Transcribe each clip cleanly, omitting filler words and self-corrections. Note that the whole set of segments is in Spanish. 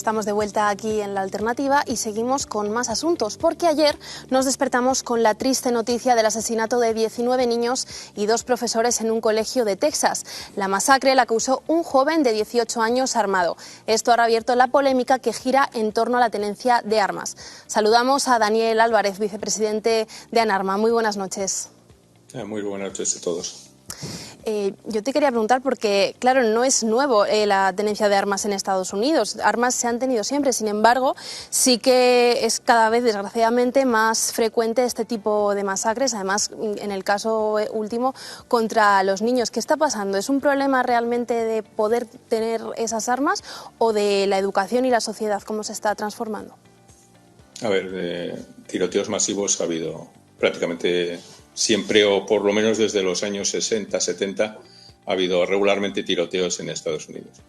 Estamos de vuelta aquí en La Alternativa y seguimos con más asuntos, porque ayer nos despertamos con la triste noticia del asesinato de 19 niños y 2 profesores en un colegio de Texas. La masacre la causó un joven de 18 años armado. Esto ha reabierto la polémica que gira en torno a la tenencia de armas. Saludamos a Daniel Álvarez, vicepresidente de ANARMA. Muy buenas noches. Muy buenas noches a todos. Yo te quería preguntar porque, claro, no es nuevo la tenencia de armas en Estados Unidos. Armas se han tenido siempre, sin embargo, sí que es cada vez, desgraciadamente, más frecuente este tipo de masacres, además, en el caso último, contra los niños. ¿Qué está pasando? ¿Es un problema realmente de poder tener esas armas o de la educación y la sociedad, cómo se está transformando? A ver, tiroteos masivos ha habido prácticamente siempre, o por lo menos desde los años 60, 70, ha habido regularmente tiroteos en Estados Unidos.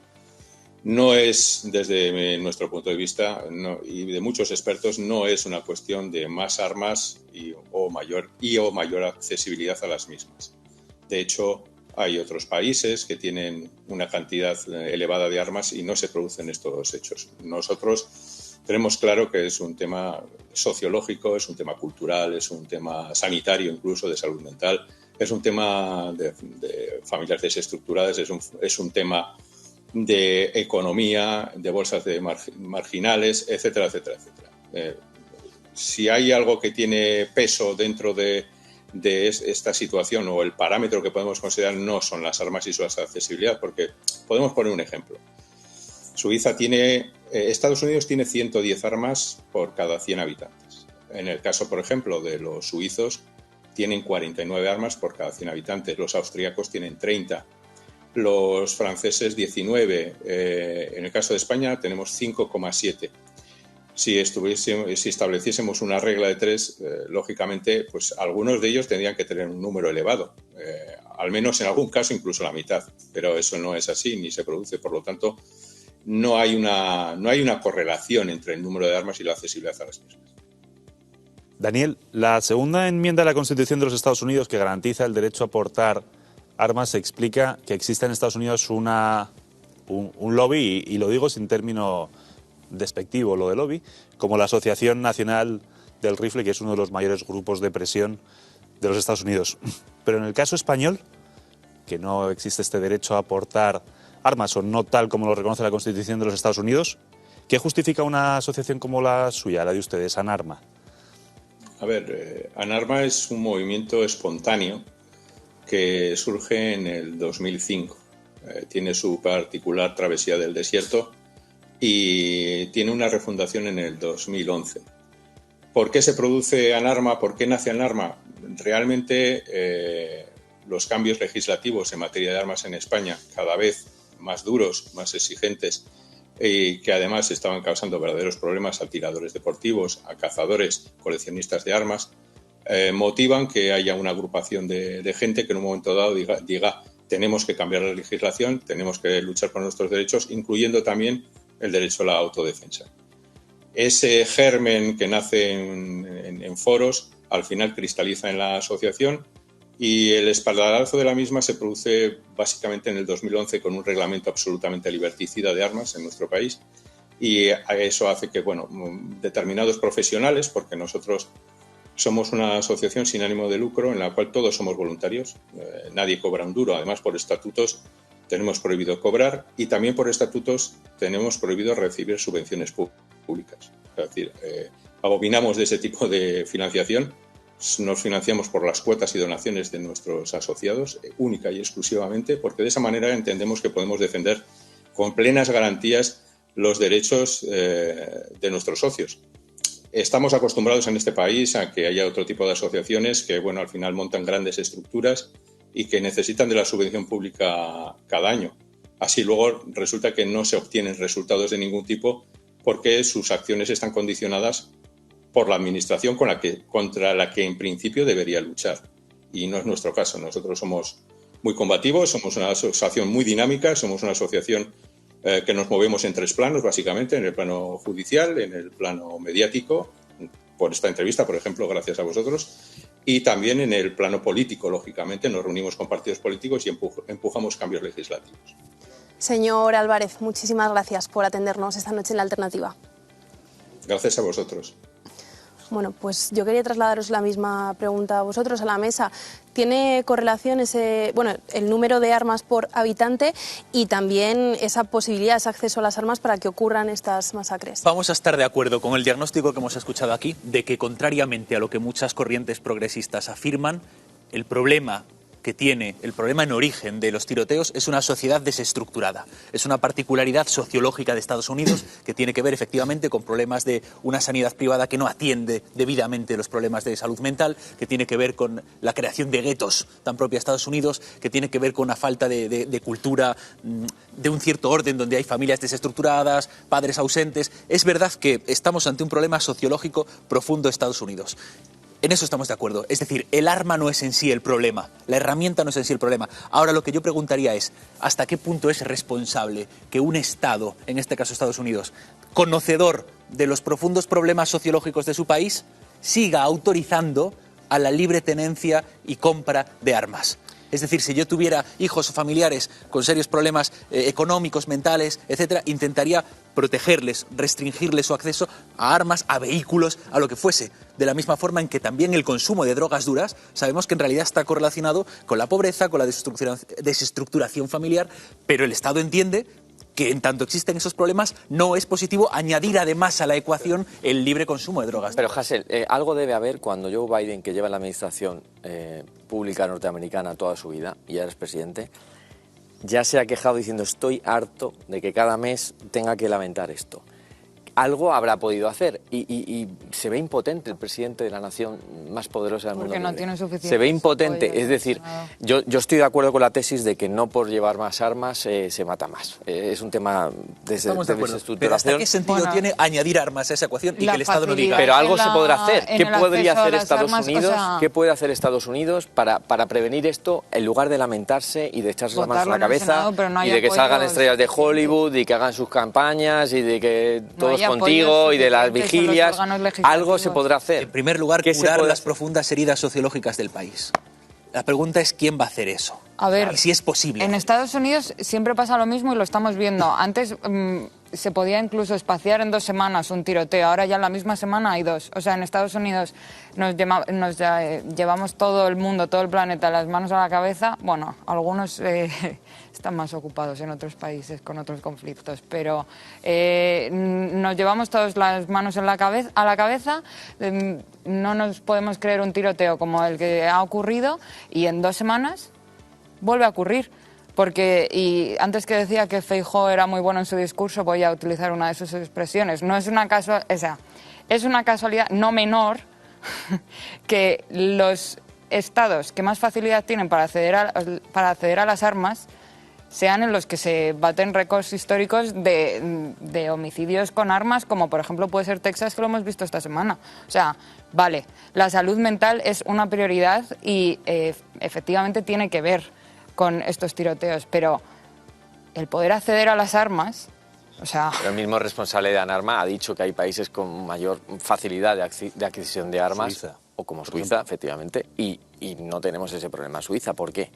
No es, desde nuestro punto de vista y de muchos expertos, no es una cuestión de más armas o mayor accesibilidad a las mismas. De hecho, hay otros países que tienen una cantidad elevada de armas y no se producen estos hechos. Nosotros tenemos claro que es un tema sociológico, es un tema cultural, es un tema sanitario, incluso de salud mental, es un tema de familias desestructuradas, es un tema de economía, de bolsas de marginales, etcétera, etcétera, etcétera. Si hay algo que tiene peso dentro de esta situación, o el parámetro que podemos considerar, no son las armas y su accesibilidad, porque podemos poner un ejemplo. Estados Unidos tiene 110 armas por cada 100 habitantes. En el caso, por ejemplo, de los suizos, tienen 49 armas por cada 100 habitantes. Los austríacos tienen 30. Los franceses, 19. En el caso de España, tenemos 5,7. Si estableciésemos una regla de 3, lógicamente, pues algunos de ellos tendrían que tener un número elevado. Al menos en algún caso, incluso la mitad. Pero eso no es así, ni se produce. Por lo tanto, no hay una correlación entre el número de armas y la accesibilidad a las mismas. Daniel, la segunda enmienda de la Constitución de los Estados Unidos, que garantiza el derecho a portar armas, explica que existe en Estados Unidos un lobby, y lo digo sin término despectivo, lo de lobby, como la Asociación Nacional del Rifle, que es uno de los mayores grupos de presión de los Estados Unidos. Pero en el caso español, que no existe este derecho a portar armas, o no tal como lo reconoce la Constitución de los Estados Unidos, ¿qué justifica una asociación como la suya, la de ustedes, ANARMA? A ver, ANARMA es un movimiento espontáneo que surge en el 2005. Tiene su particular travesía del desierto y tiene una refundación en el 2011. ¿Por qué se produce ANARMA? ¿Por qué nace ANARMA? Realmente los cambios legislativos en materia de armas en España, cada vez más duros, más exigentes, y que además estaban causando verdaderos problemas a tiradores deportivos, a cazadores, coleccionistas de armas, motivan que haya una agrupación de gente que en un momento dado diga tenemos que cambiar la legislación, tenemos que luchar por nuestros derechos, incluyendo también el derecho a la autodefensa. Ese germen que nace en foros, al final cristaliza en la asociación, y el espaldarazo de la misma se produce básicamente en el 2011 con un reglamento absolutamente liberticida de armas en nuestro país, y eso hace que determinados profesionales, porque nosotros somos una asociación sin ánimo de lucro en la cual todos somos voluntarios, nadie cobra un duro, además por estatutos tenemos prohibido cobrar y también por estatutos tenemos prohibido recibir subvenciones públicas. Es decir, abominamos de ese tipo de financiación. Nos financiamos por las cuotas y donaciones de nuestros asociados, única y exclusivamente, porque de esa manera entendemos que podemos defender con plenas garantías los derechos de nuestros socios. Estamos acostumbrados en este país a que haya otro tipo de asociaciones que, al final montan grandes estructuras y que necesitan de la subvención pública cada año. Así luego resulta que no se obtienen resultados de ningún tipo porque sus acciones están condicionadas por la administración contra la que en principio debería luchar. Y no es nuestro caso. Nosotros somos muy combativos, somos una asociación muy dinámica, somos una asociación que nos movemos en 3 planos, básicamente, en el plano judicial, en el plano mediático, por esta entrevista, por ejemplo, gracias a vosotros, y también en el plano político, lógicamente, nos reunimos con partidos políticos y empujamos cambios legislativos. Señor Álvarez, muchísimas gracias por atendernos esta noche en La Alternativa. Gracias a vosotros. Bueno, pues yo quería trasladaros la misma pregunta a vosotros, a la mesa. ¿Tiene correlación el número de armas por habitante y también esa posibilidad, ese acceso a las armas para que ocurran estas masacres? Vamos a estar de acuerdo con el diagnóstico que hemos escuchado aquí, de que contrariamente a lo que muchas corrientes progresistas afirman, el problema en origen de los tiroteos es una sociedad desestructurada. Es una particularidad sociológica de Estados Unidos que tiene que ver efectivamente con problemas de una sanidad privada que no atiende debidamente los problemas de salud mental, que tiene que ver con la creación de guetos tan propia de Estados Unidos, que tiene que ver con una falta de cultura, de un cierto orden donde hay familias desestructuradas, padres ausentes. Es verdad que estamos ante un problema sociológico profundo de Estados Unidos. En eso estamos de acuerdo. Es decir, el arma no es en sí el problema, la herramienta no es en sí el problema. Ahora lo que yo preguntaría es, ¿hasta qué punto es responsable que un Estado, en este caso Estados Unidos, conocedor de los profundos problemas sociológicos de su país, siga autorizando a la libre tenencia y compra de armas? Es decir, si yo tuviera hijos o familiares con serios problemas económicos, mentales, etcétera, intentaría protegerles, restringirles su acceso a armas, a vehículos, a lo que fuese. De la misma forma en que también el consumo de drogas duras sabemos que en realidad está correlacionado con la pobreza, con la desestructuración familiar, pero el Estado entiende que en tanto existen esos problemas no es positivo añadir además a la ecuación el libre consumo de drogas. Pero Hasél, algo debe haber cuando Joe Biden, que lleva la administración pública norteamericana toda su vida y ahora es presidente, ya se ha quejado diciendo estoy harto de que cada mes tenga que lamentar esto. Algo habrá podido hacer y se ve impotente el presidente de la nación más poderosa del mundo. Porque no tiene suficiente. Se ve impotente, es decir, yo estoy de acuerdo con la tesis de que no por llevar más armas se mata más. Es un tema de desestructuración. Pero ¿hasta qué sentido tiene añadir armas a esa ecuación y que el Estado no diga? Pero algo se podrá hacer. ¿Qué podría hacer Estados Unidos? ¿Qué puede hacer Estados Unidos para prevenir esto en lugar de lamentarse y de echarse las manos a la cabeza y de que salgan estrellas de Hollywood y que hagan sus campañas y de que todos contigo y de las vigilias? Algo se podrá hacer. En primer lugar, curar las profundas heridas sociológicas del país. La pregunta es quién va a hacer eso. A ver, y si es posible. En Estados Unidos siempre pasa lo mismo y lo estamos viendo. Antes se podía incluso espaciar en 2 semanas un tiroteo, ahora ya en la misma semana hay 2. O sea, en Estados Unidos nos llevamos todo el mundo, todo el planeta, las manos a la cabeza. Bueno, algunos están más ocupados en otros países con otros conflictos, pero nos llevamos todas las manos a la cabeza. No nos podemos creer un tiroteo como el que ha ocurrido y en 2 semanas vuelve a ocurrir. Y antes que decía que Feijóo era muy bueno en su discurso, voy a utilizar una de sus expresiones. No es una es una casualidad no menor que los estados que más facilidad tienen para acceder a las armas sean en los que se baten récords históricos de homicidios con armas, como por ejemplo puede ser Texas, que lo hemos visto esta semana. O sea, vale, la salud mental es una prioridad y efectivamente tiene que ver con estos tiroteos, pero el poder acceder a las armas, o sea... Pero el mismo responsable de ANARMA ha dicho que hay países con mayor facilidad de adquisición de armas, Suiza, o como Suiza, efectivamente, y no tenemos ese problema. ¿Suiza por qué?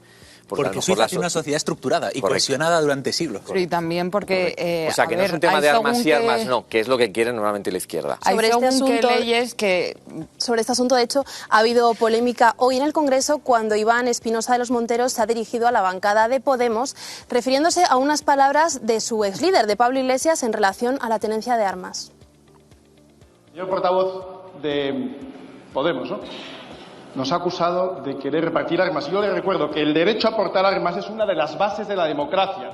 Porque Suiza tiene una sociedad estructurada y cohesionada durante siglos. Sí, también porque... o sea, que no es un tema de armas y armas, no, que es lo que quiere normalmente la izquierda. Sobre este asunto, de hecho, ha habido polémica hoy en el Congreso cuando Iván Espinosa de los Monteros se ha dirigido a la bancada de Podemos, refiriéndose a unas palabras de su exlíder, de Pablo Iglesias, en relación a la tenencia de armas. Señor portavoz de Podemos, ¿no?, nos ha acusado de querer repartir armas. Yo le recuerdo que el derecho a portar armas es una de las bases de la democracia.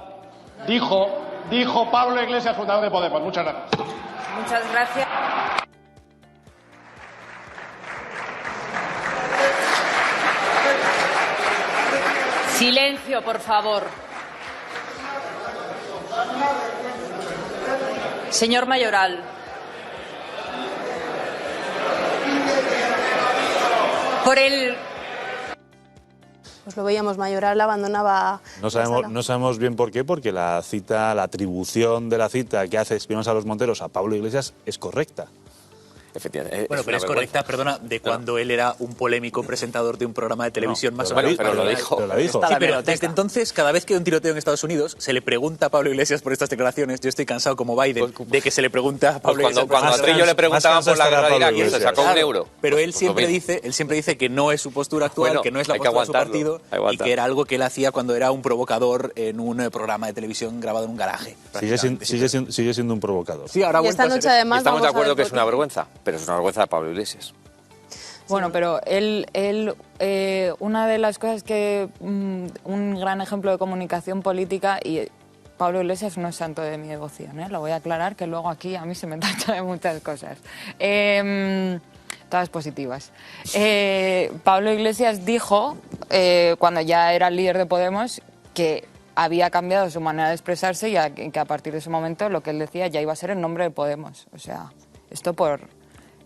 Dijo Pablo Iglesias, fundador de Podemos. Muchas gracias. Muchas gracias. Silencio, por favor. Señor Mayoral. Pues lo veíamos, Mayoral abandonaba... No sabemos bien por qué, porque la atribución de la cita que hace Espinosa de los Monteros a Pablo Iglesias es correcta. efectivamente. Bueno, pero es correcta, perdona, de cuando él era un polémico presentador de un programa de televisión más o Bueno, menos. pero lo dijo. Pero lo dijo. Sí, pero desde entonces, cada vez que hay un tiroteo en Estados Unidos, se le pregunta a Pablo Iglesias por estas declaraciones. Yo estoy cansado, como Biden, de que se le pregunta a Pablo Iglesias. Cuando a Trillo le preguntaban por la guerra de Irak y se sacó Claro, un euro. Pero él siempre dice que no es su postura actual, Bueno, que no es la hay que postura de su aguantarlo, partido hay que y aguantar. que era algo que él hacía cuando era un provocador en un programa de televisión grabado en un garaje. Sigue siendo un provocador. Sí, ahora ha Y vuelto esta a ser noche eso. además Estamos de vamos a acuerdo ver que es por una qué. vergüenza, pero es una vergüenza de Pablo Iglesias. Bueno, pero una de las cosas que un gran ejemplo de comunicación política, y Pablo Iglesias no es santo de mi devoción, lo voy a aclarar, que luego aquí a mí se me tacha de muchas cosas. Todas positivas. Pablo Iglesias dijo, cuando ya era el líder de Podemos, que había cambiado su manera de expresarse y que a partir de ese momento lo que él decía ya iba a ser en nombre de Podemos. O sea, esto por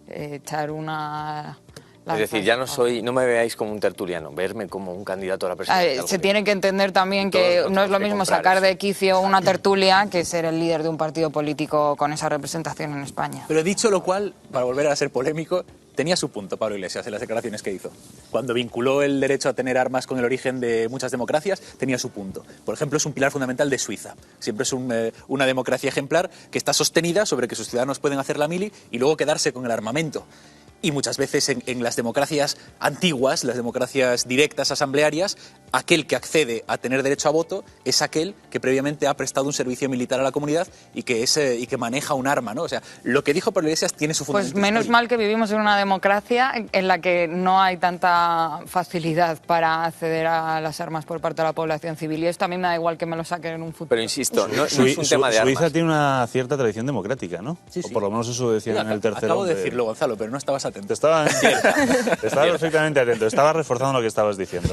echar una... Es decir, ya no me veáis como un tertuliano, verme como un candidato a la presidencia. Se tiene que entender también Todos que lo no es lo tenemos que mismo comprar sacar eso. de quicio una tertulia que ser el líder de un partido político con esa representación en España. Pero dicho lo cual, para volver a ser polémico, tenía su punto Pablo Iglesias en las declaraciones que hizo. Cuando vinculó el derecho a tener armas con el origen de muchas democracias, tenía su punto. Por ejemplo, es un pilar fundamental de Suiza. Siempre es una democracia ejemplar que está sostenida sobre que sus ciudadanos pueden hacer la mili y luego quedarse con el armamento. Y muchas veces en las democracias antiguas, las democracias directas asamblearias, aquel que accede a tener derecho a voto es aquel que previamente ha prestado un servicio militar a la comunidad y que maneja un arma, ¿no? O sea, lo que dijo Pablo Iglesias tiene su fundamento. Pues menos histórico. mal que vivimos en una democracia en la que no hay tanta facilidad para acceder a las armas por parte de la población civil. Y esto a mí me da igual que me lo saquen en un futuro. Pero insisto, no es un tema de Suiza armas. tiene una cierta tradición democrática, ¿no? Sí, sí. O por lo menos eso decían Mira, en el tercero. acabo de decirlo, Gonzalo, pero no estabas atento. Estaba perfectamente atento. Estaba reforzando lo que estabas diciendo.